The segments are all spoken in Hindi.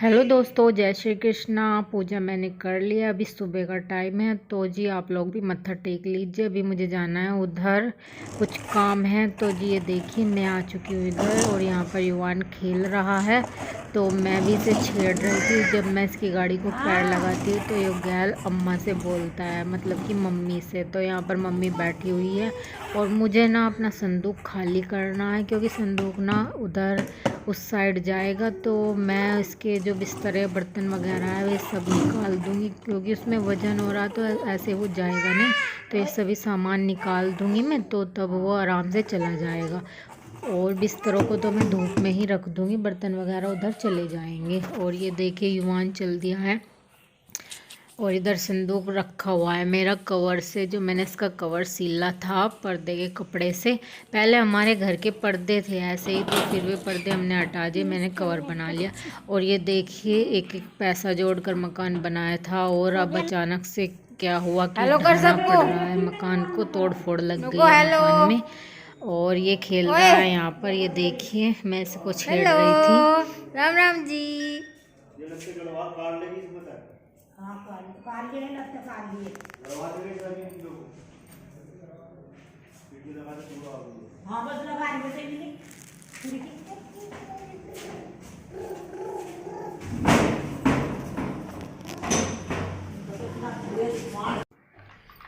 हेलो दोस्तों, जय श्री कृष्णा। पूजा मैंने कर लिया। अभी सुबह का टाइम है तो जी आप लोग भी मत्था टेक लीजिए। अभी मुझे जाना है उधर, कुछ काम है। तो जी ये देखिए मैं आ चुकी हूँ इधर और यहाँ पर युवान खेल रहा है। तो मैं भी इसे छेड़ रही थी। जब मैं इसकी गाड़ी को पैर लगाती हूँ तो ये गैल अम्मा से बोलता है, मतलब कि मम्मी से। तो यहाँ पर मम्मी बैठी हुई है और मुझे ना अपना संदूक खाली करना है, क्योंकि संदूक ना उधर उस साइड जाएगा। तो मैं इसके जो बिस्तर बर्तन वगैरह है वे सब निकाल दूँगी, क्योंकि उसमें वज़न हो रहा तो ऐसे वो जाएगा नहीं। तो ये सभी सामान निकाल दूँगी मैं, तो तब वो आराम से चला जाएगा। और बिस्तरों को तो मैं धूप में ही रख दूँगी, बर्तन वगैरह उधर चले जाएंगे। और ये देखिए युवान चल दिया है और इधर संदूक रखा हुआ है मेरा कवर से, जो मैंने इसका कवर सीला था पर्दे के कपड़े से। पहले हमारे घर के पर्दे थे ऐसे ही, तो फिर वे पर्दे हमने हटा दिए, मैंने कवर बना लिया। और ये देखिए एक एक पैसा जोड़कर मकान बनाया था और अब अचानक से क्या हुआ कि ढहना पड़ रहा है मकान को, तोड़ फोड़ लग गई है मकान में। और ये खेल रहा है यहाँ पर, ये देखिए मैं इसको छेड़ रही थी। राम राम जी। ये लगते गड़वा काट लेगी इसमें तक। हाँ काल लिए लगता काल लिए। गड़वा देंगे सारी इन लोगों को। पीटी लगा के पूरा आ गई। हाँ बस लगा रही बस इन्हें।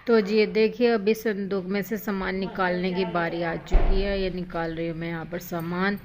तो जी ये देखिए अभी संदूक में से सामान निकालने की बारी आ चुकी है। ये निकाल रही हूँ मैं यहाँ पर सामान।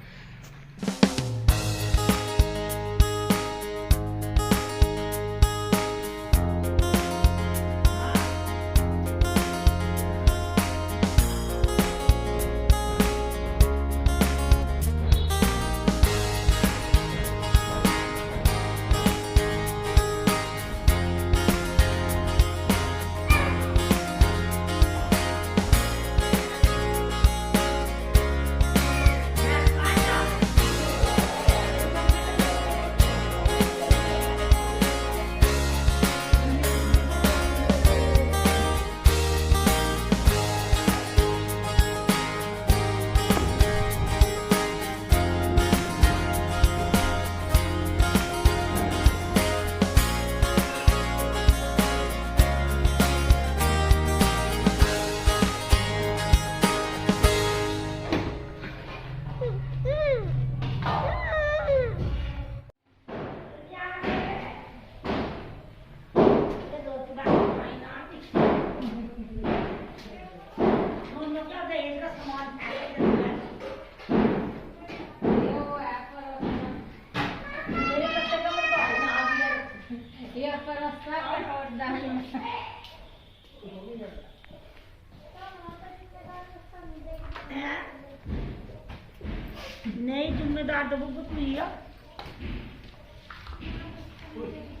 नहीं तुमने दाद बुक लिया।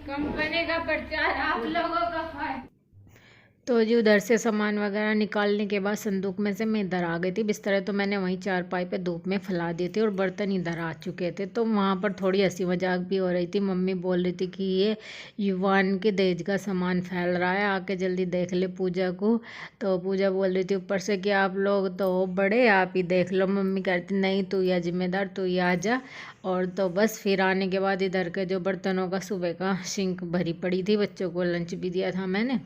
कंपनी का प्रचार आप लोगों का फायदा। तो जी उधर से सामान वगैरह निकालने के बाद संदूक में से मैं इधर आ गई थी। बिस्तर तो मैंने वहीं चारपाई पे धूप में फैला दिए थे और बर्तन इधर आ चुके थे। तो वहाँ पर थोड़ी हंसी मजाक भी हो रही थी। मम्मी बोल रही थी कि ये युवान के दहेज का सामान फैल रहा है, आके जल्दी देख ले पूजा को। तो पूजा बोल रही थी ऊपर से कि आप लोग तो बड़े, आप ही देख लो। मम्मी कहती नहीं तू या जिम्मेदार, तू ही आ जा। और तो बस फिर आने के बाद इधर के जो बर्तनों का सुबह का सिंक भरी पड़ी थी, बच्चों को लंच भी दिया था मैंने,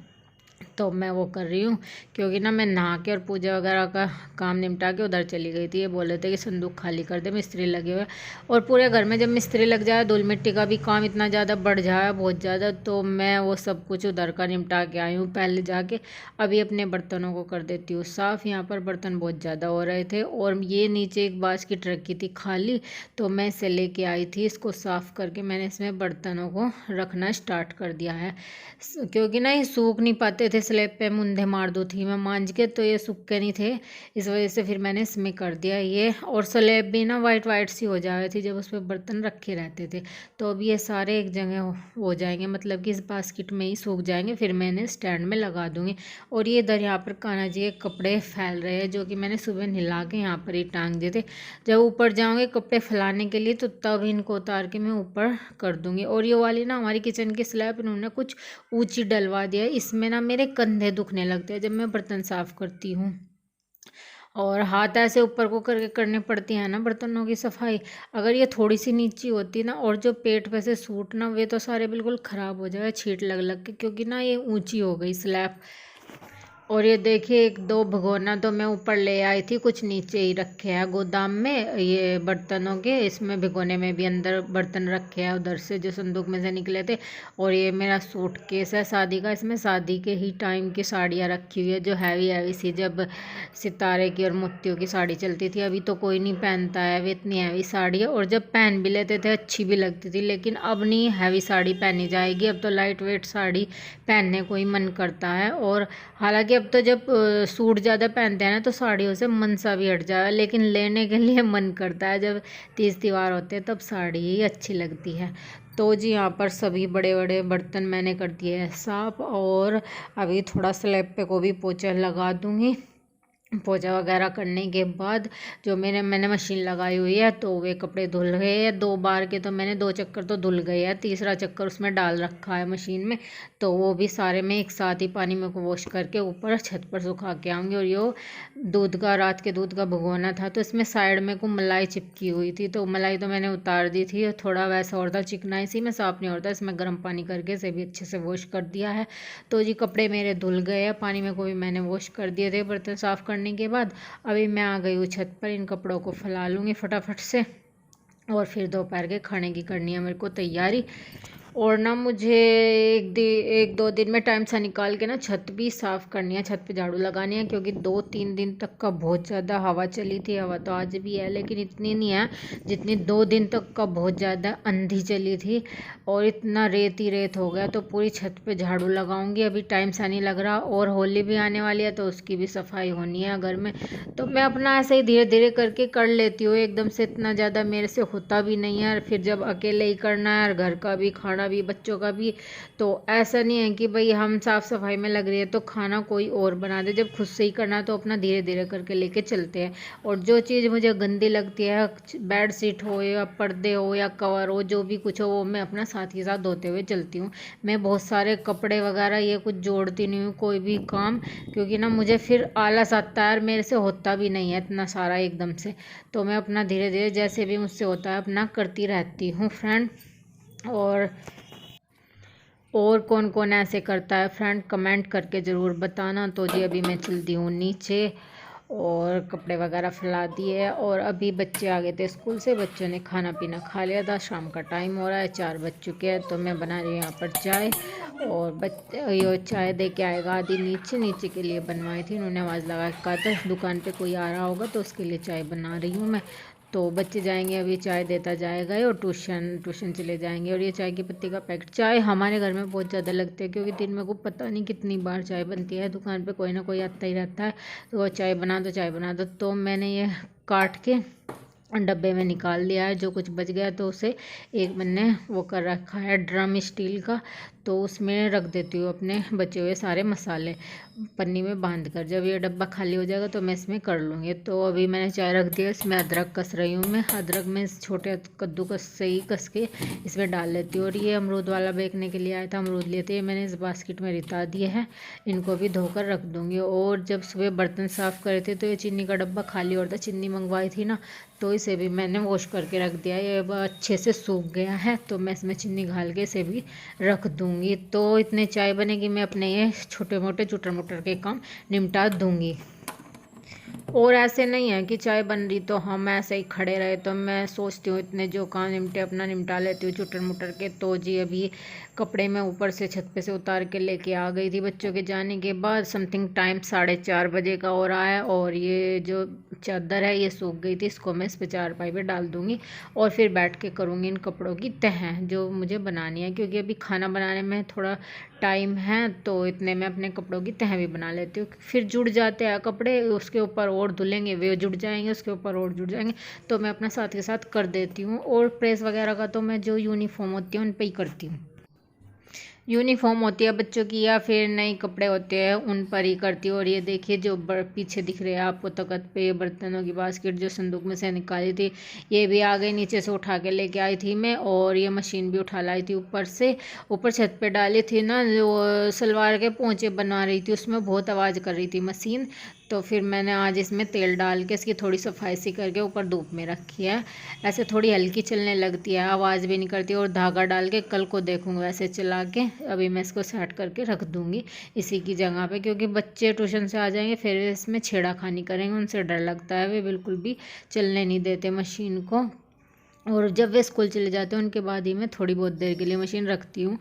तो मैं वो कर रही हूँ। क्योंकि ना मैं नहा के और पूजा वगैरह का काम निपटा के उधर चली गई थी। ये बोल रहे थे कि संदूक खाली कर दे, मिस्त्री लगे हुए। और पूरे घर में जब मिस्त्री लग जाए, धूल मिट्टी का भी काम इतना ज़्यादा बढ़ जाए बहुत ज़्यादा, तो मैं वो सब कुछ उधर का निपटा के आई हूँ पहले जाके। अभी अपने बर्तनों को कर देती हूँ साफ़। यहाँ पर बर्तन बहुत ज़्यादा हो रहे थे और ये नीचे एक बास्केट रखी थी खाली, तो मैं इसे लेके आई थी। इसको साफ़ करके मैंने इसमें बर्तनों को रखना स्टार्ट कर दिया है, क्योंकि ना ये सूख नहीं पाते थे। स्लैब पे मुंदे मार दो थी मैं मांझ के, तो ये सूखे नहीं थे, इस वजह से फिर मैंने इसमें कर दिया ये। और स्लैब भी ना वाइट वाइट सी हो जा रही थी जब उस पर बर्तन रखे रहते थे। तो अब ये सारे एक जगह हो जाएंगे, मतलब कि इस बास्केट में ही सूख जाएंगे, फिर मैं इन्हें स्टैंड में लगा दूँगी। और ये इधर यहाँ पर कान्हा जी के कपड़े फैल रहे हैं, जो कि मैंने सुबह नहला के यहाँ पर ही टांग दिए थे। जब ऊपर जाऊँगी कपड़े फैलाने के लिए, तो तब इनको उतार के मैं ऊपर कर दूँगी। और ये वाली ना हमारी किचन की स्लैब इन्होंने कुछ ऊंची डलवा दिया है। इसमें ना मेरे कंधे दुखने लगते हैं जब मैं बर्तन साफ़ करती हूँ। और हाथ ऐसे ऊपर को करके करनी पड़ती है ना बर्तनों की सफाई। अगर ये थोड़ी सी नीची होती ना, और जो पेट पे से सूट ना, वे तो सारे बिल्कुल ख़राब हो जाए छींट लग लग के, क्योंकि ना ये ऊंची हो गई स्लैब। और ये देखिए, एक दो भगोना तो मैं ऊपर ले आई थी, कुछ नीचे ही रखे हैं गोदाम में ये बर्तनों के। इसमें भिगोने में भी अंदर बर्तन रखे हैं उधर से जो संदूक में से निकले थे। और ये मेरा सूटकेस है शादी का, इसमें शादी के ही टाइम की साड़ियाँ रखी हुई है, जो हैवी हैवी सी, जब सितारे की और मोतियों की साड़ी चलती थी। अभी तो कोई नहीं पहनता है वे इतनी हैवी साड़ी है, और जब पहन भी लेते थे अच्छी भी लगती थी, लेकिन अब नहीं हैवी साड़ी पहनी जाएगी। अब तो लाइट वेट साड़ी पहनने को ही मन करता है। और हालांकि अब तो जब सूट ज़्यादा पहनते हैं ना, तो साड़ियों से मन सा भी हट जाए, लेकिन लेने के लिए मन करता है। जब तीज त्यौहार होते हैं तब साड़ी ही अच्छी लगती है। तो जी यहाँ पर सभी बड़े बड़े बर्तन मैंने कर दिए हैं साफ, और अभी थोड़ा स्लैब पे को भी पोछा लगा दूँगी। पोछा वगैरह करने के बाद जो मैंने मशीन लगाई हुई है, तो वे कपड़े धुल गए हैं 2 बार के, तो मैंने 2 चक्कर तो धुल गए हैं, तीसरा चक्कर उसमें डाल रखा है मशीन में। तो वो भी सारे मैं एक साथ ही पानी में को वॉश करके ऊपर छत पर सुखा के आऊँगी। और ये दूध का, रात के दूध का भगोना था, तो इसमें साइड में को मलाई चिपकी हुई थी, तो मलाई तो मैंने उतार दी थी। थोड़ा वैसा और था, चिकनाई सी में साफ नहीं होता, इसमें गर्म पानी करके इसे भी अच्छे से वॉश कर दिया है। तो जी कपड़े मेरे धुल गए हैं, पानी में को भी मैंने वॉश कर दिए थे बर्तन साफ़ करने के बाद। अभी मैं आ गई हूँ छत पर, इन कपड़ों को फैला लूँगी फटाफट से, और फिर दोपहर के खाने की करनी है मेरे को तैयारी। और ना मुझे एक दो दिन में टाइम सा निकाल के ना छत भी साफ़ करनी है, छत पे झाड़ू लगानी है, क्योंकि 2-3 दिन तक का बहुत ज़्यादा हवा चली थी। हवा तो आज भी है, लेकिन इतनी नहीं है जितनी 2 दिन तक का बहुत ज़्यादा आंधी चली थी, और इतना रेत ही रेत हो गया। तो पूरी छत पे झाड़ू लगाऊंगी, अभी टाइम सा नहीं लग रहा। और होली भी आने वाली है, तो उसकी भी सफाई होनी है घर में। तो मैं अपना ऐसे ही धीरे धीरे करके कर लेती हूँ, एकदम से इतना ज़्यादा मेरे से होता भी नहीं है। फिर जब अकेले ही करना है, और घर का भी, खाना भी, बच्चों का भी, तो ऐसा नहीं है कि भाई हम साफ़ सफाई में लग रही है तो खाना कोई और बना दे। जब खुद से ही करना है तो अपना धीरे धीरे करके लेके चलते हैं। और जो चीज़ मुझे गंदी लगती है, बेड शीट हो या पर्दे हो या कवर हो, जो भी कुछ हो, वो मैं अपना साथ ही साथ धोते हुए चलती हूँ। मैं बहुत सारे कपड़े वगैरह ये कुछ जोड़ती नहीं हूँ कोई भी काम, क्योंकि ना मुझे फिर आलस आता है, और मेरे से होता भी नहीं है इतना सारा एकदम से। तो मैं अपना धीरे धीरे जैसे भी मुझसे होता है अपना करती रहती हूँ फ्रेंड। और कौन कौन ऐसे करता है फ्रेंड, कमेंट करके ज़रूर बताना। तो जी अभी मैं चलती हूँ नीचे, और कपड़े वगैरह फैला दिए, और अभी बच्चे आ गए थे स्कूल से, बच्चों ने खाना पीना खा लिया था। शाम का टाइम हो रहा है, 4 बज चुके हैं। तो मैं बना रही हूँ यहाँ पर चाय, और बच्चे ये चाय दे के आएगा आदि नीचे के लिए बनवाई थी, उन्होंने आवाज़ लगा के कहा था दुकान पे कोई आ रहा होगा, तो उसके लिए चाय बना रही हूँ मैं। तो बच्चे जाएंगे, अभी चाय देता जाएगा, और ट्यूशन चले जाएंगे। और ये चाय की पत्ती का पैकेट, चाय हमारे घर में बहुत ज़्यादा लगती है, क्योंकि दिन में को पता नहीं कितनी बार चाय बनती है, दुकान पे कोई ना कोई आता ही रहता है, तो वो चाय बना दो। तो मैंने ये काट के डब्बे में निकाल दिया है, जो कुछ बच गया तो उसे एक मैंने वो कर रखा है ड्रम स्टील का, तो उसमें रख देती हूँ अपने बचे हुए सारे मसाले पन्नी में बांध कर। जब ये डब्बा खाली हो जाएगा तो मैं इसमें कर लूँगी। तो अभी मैंने चाय रख दिया, इसमें अदरक कस रही हूँ मैं। अदरक में छोटे कद्दूकस से ही कस के इसमें डाल लेती हूँ। और ये अमरूद वाला बेचने के लिए आया था, अमरूद लिए थे, मैंने इस बास्केट में रिता दिए हैं, इनको भी धोकर रख दूँगी। और जब सुबह बर्तन साफ़ करे थे तो ये चीनी का डब्बा खाली और था, चीनी मंगवाई थी ना, तो इसे भी मैंने वॉश करके रख दिया। ये अच्छे से सूख गया है, तो मैं इसमें चीनी घाल के इसे भी रख दूँगी। तो इतने चाय बनेगी, मैं अपने ये छोटे मोटे चुटर मुटर के काम निपटा दूँगी। और ऐसे नहीं है कि चाय बन रही तो हम ऐसे ही खड़े रहे, तो मैं सोचती हूँ इतने जो काम निपटे अपना निपटा लेती हूँ चुटर मुटर के। तो जी अभी कपड़े मैं ऊपर से छत पे से उतार के लेके आ गई थी बच्चों के जाने के बाद। समथिंग टाइम 4:30 बजे का हो रहा है, और ये जो चादर है ये सूख गई थी, इसको मैं इस पे चारपाई पे डाल दूँगी, और फिर बैठ के करूँगी इन कपड़ों की तह जो मुझे बनानी है, क्योंकि अभी खाना बनाने में थोड़ा टाइम है, तो इतने में अपने कपड़ों की तह भी बना लेती हूँ। फिर जुड़ जाते हैं कपड़े, उसके ऊपर और धुलेंगे, वे जुड़ जाएंगे, उसके ऊपर और जुड़ जाएंगे, तो मैं अपना साथ के साथ कर देती हूँ। और प्रेस वगैरह का तो मैं जो यूनिफॉर्म होती है उन पर ही करती हूँ। यूनिफॉर्म होती है बच्चों की या फिर नए कपड़े होते हैं उन पर ही करती हूँ। और ये देखिए जो पीछे दिख रहे हैं आपको तख्त पे बर्तनों की बास्केट जो संदूक में से निकाली थी, ये भी आ गई, नीचे से उठा के लेके आई थी मैं। और ये मशीन भी उठा लाई थी ऊपर से, ऊपर छत पे डाली थी ना, जो सलवार के पोंचे बना रही थी, उसमें बहुत आवाज़ कर रही थी मशीन, तो तो फिर मैंने आज इसमें तेल डाल के इसकी थोड़ी सफाई सी करके ऊपर धूप में रखी है। ऐसे थोड़ी हल्की चलने लगती है, आवाज़ भी नहीं करती, और धागा डाल के कल को देखूँगा वैसे चला के। अभी मैं इसको सेट करके रख दूँगी इसी की जगह पे, क्योंकि बच्चे ट्यूशन से आ जाएंगे फिर इसमें छेड़ाखानी करेंगे, उनसे डर लगता है, वे बिल्कुल भी चलने नहीं देते मशीन को। और जब वे स्कूल चले जाते हैं उनके बाद ही मैं थोड़ी बहुत देर के लिए मशीन रखती हूँ।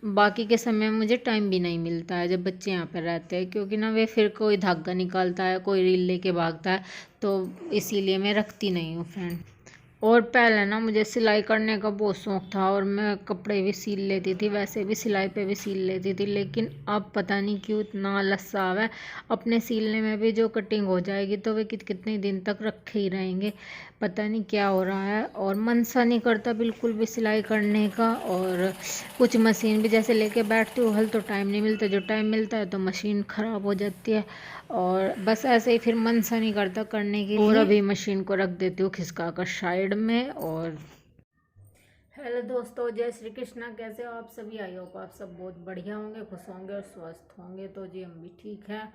बाकी के समय में मुझे टाइम भी नहीं मिलता है जब बच्चे यहाँ पर रहते हैं, क्योंकि ना वे फिर कोई धागा निकालता है, कोई रील लेके भागता है, तो इसीलिए मैं रखती नहीं हूँ फ्रेंड। और पहले ना मुझे सिलाई करने का बहुत शौक़ था और मैं कपड़े भी सिल लेती थी, वैसे भी सिलाई पे भी सिल लेती थी, लेकिन अब पता नहीं क्यों इतना आलस सा है। अपने सिलने में भी जो कटिंग हो जाएगी तो वे कितने दिन तक रखे ही रहेंगे, पता नहीं क्या हो रहा है। और मन सा नहीं करता बिल्कुल भी सिलाई करने का। और कुछ मशीन भी जैसे लेके बैठती हूँ हल तो टाइम नहीं मिलता, जो टाइम मिलता है तो मशीन ख़राब हो जाती है, और बस ऐसे ही फिर मन सा नहीं करता करने के लिए। और अभी मशीन को रख देती हूँ खिसका कर साइड में। और हेलो दोस्तों, जय श्री कृष्णा। कैसे हो आप सभी? आई होप आप सब बहुत बढ़िया होंगे, खुश होंगे और स्वस्थ होंगे। तो जी हम भी ठीक हैं।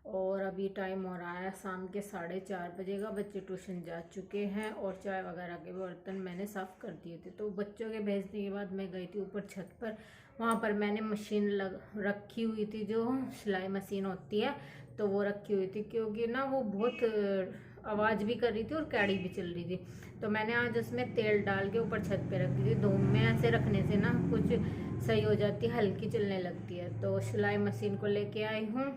और अभी टाइम हो रहा है शाम के 4:30 बजे का। बच्चे ट्यूशन जा चुके हैं और चाय वगैरह के बर्तन मैंने साफ़ कर दिए थे। तो बच्चों के भेजने के बाद मैं गई थी ऊपर छत पर। वहाँ पर मैंने मशीन रखी हुई थी, जो सिलाई मशीन होती है, तो वो रखी हुई थी, क्योंकि ना वो बहुत आवाज़ भी कर रही थी और कैड़ी भी चल रही थी। तो मैंने आज उसमें तेल डाल के ऊपर छत पे रख दी थी। धूप में ऐसे रखने से ना कुछ सही हो जाती है, हल्की चलने लगती है। तो सिलाई मशीन को लेके आई हूँ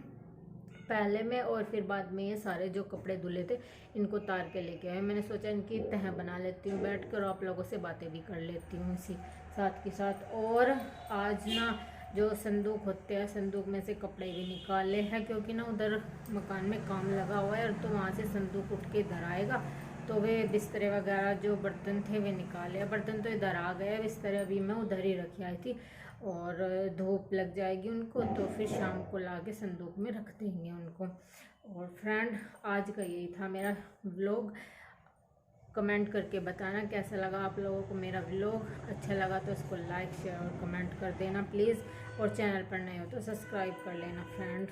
पहले में, और फिर बाद में ये सारे जो कपड़े धुले थे इनको तार के लेके आए। मैंने सोचा इनकी तह बना लेती हूँ बैठ कर, आप लोगों से बातें भी कर लेती हूँ इसी साथ के साथ। और आज ना जो संदूक होते हैं, संदूक में से कपड़े भी निकाले हैं, क्योंकि ना उधर मकान में काम लगा हुआ है, तो वहाँ से संदूक उठ के इधर आएगा। तो वे बिस्तरे वगैरह जो बर्तन थे वे निकाले। बर्तन तो इधर आ गए, बिस्तरे अभी मैं उधर ही रखी आई थी, और धूप लग जाएगी उनको तो फिर शाम को ला के संदूक में रख देंगे उनको। और फ्रेंड, आज का यही था मेरा व्लॉग। कमेंट करके बताना कैसा लगा आप लोगों को मेरा व्लॉग। अच्छा लगा तो इसको लाइक शेयर और कमेंट कर देना प्लीज़। और चैनल पर नए हो तो सब्सक्राइब कर लेना फ्रेंड।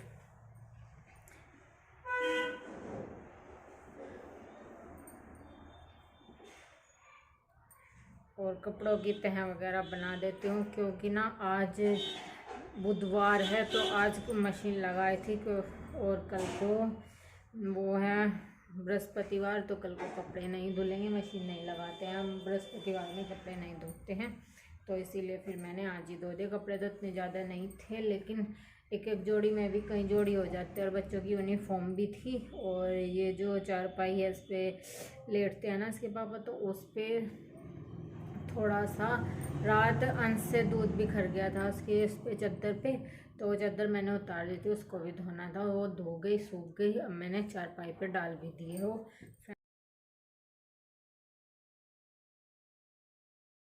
और कपड़ों की तह वगैरह बना देती हूँ, क्योंकि ना आज बुधवार है तो आज मशीन लगाई थी, और कल को वो है बृहस्पतिवार, तो कल को कपड़े नहीं धुलेंगे, मशीन नहीं लगाते हैं हम बृहस्पतिवार में, कपड़े नहीं धोते हैं, तो इसीलिए फिर मैंने आज ही धो दिए। कपड़े तो इतने ज़्यादा नहीं थे, लेकिन एक जोड़ी में भी कई जोड़ी हो जाते हैं। और बच्चों की यूनिफॉर्म भी थी, और ये जो चारपाई है इस पर लेटते हैं ना इसके पापा, तो उस पर थोड़ा सा रात अंश से दूध बिखर गया था उसके उस पर चादर पे, तो वो चादर मैंने उतार दी थी, उसको भी धोना था। वो धो गई, सूख गई। अब मैंने चारपाई पे डाल भी दिए हो।